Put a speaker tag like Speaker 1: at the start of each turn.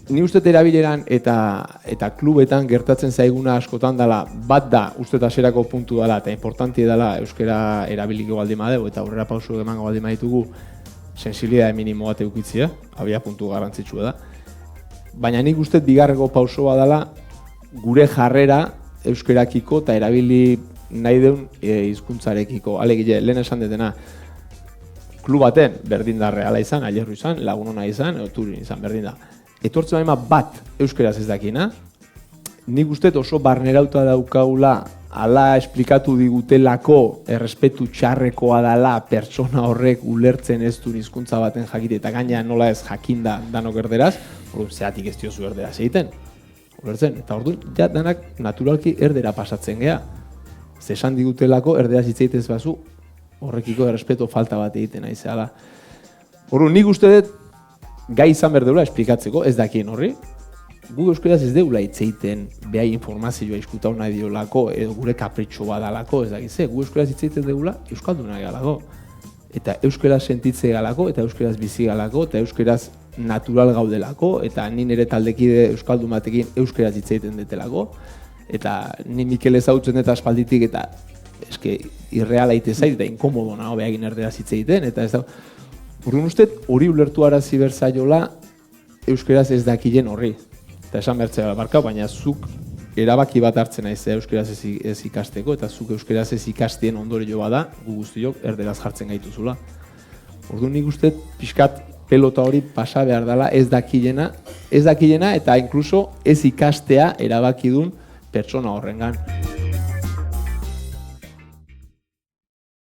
Speaker 1: Ni uste erabileran eta klubetan gertatzen zaiguna askotan dela, bat da, uste hasierako puntu dela, eta importanti dela euskera erabiliko baldin badeu, eta aurrera pausu emango baldin baditugu, sensibilidade minimo bat eukitzea, abia puntu garrantzitsua da. Baina nik uste bigarreko pausoa dela, gure jarrera euskerakiko eta erabili nahi deun hizkuntzarekiko. Alegile, lehen esan detena, klub baten berdindarre ala izan, ailerru izan, lagunona izan, turin izan, berdin da. Etortzen baima bat euskeraz ez dakina, nik uste oso barnerauta daukagula ala esplikatu digutelako errespetu txarrekoa dela pertsona horrek ulertzen ez du hizkuntza baten jakite eta gaina nola ez jakinda danok erderaz, orduan zeatik ez diozu erderaz egiten. Ulertzen, eta orduan ja danak naturalki erdera pasatzen gea. Zesan digutelako erderaz hitz egitez bazu horrekiko errespetu falta bat egiten aizeala. Orduan nik uste dut gai izan behar deula esplikatzeko, ez dakien horri. Gu euskaraz ez deula hitz egiten behai informazioa izkutau nahi diolako edo gure kapritxo badalako, ez dakize. Gu euskaraz hitz egiten deula euskalduna galako. Eta euskaraz sentitze galako, eta euskaraz bizi galako, eta euskaraz natural gaudelako, eta ni nire taldekide euskaldun batekin euskaraz hitz egiten detelako. Eta ni Mikel ezautzen eta aspalditik eta eske irreala ite zait eta inkomodo nago behagin erderaz hitz egiten, eta ez da. Urrun uste, hori ulertu arazi berzaiola euskeraz ez dakilen horri. Eta esan bertzea barka, baina zuk erabaki bat hartzen naizea euskeraz ez ikasteko, eta zuk euskeraz ez ikastien ondorio bada, gu guztiok erderaz jartzen gaituzula. Orduan nik uste, pixkat pelota hori pasa behar dela ez dakilena, eta inkluso ez ikastea erabaki dun pertsona horrengan.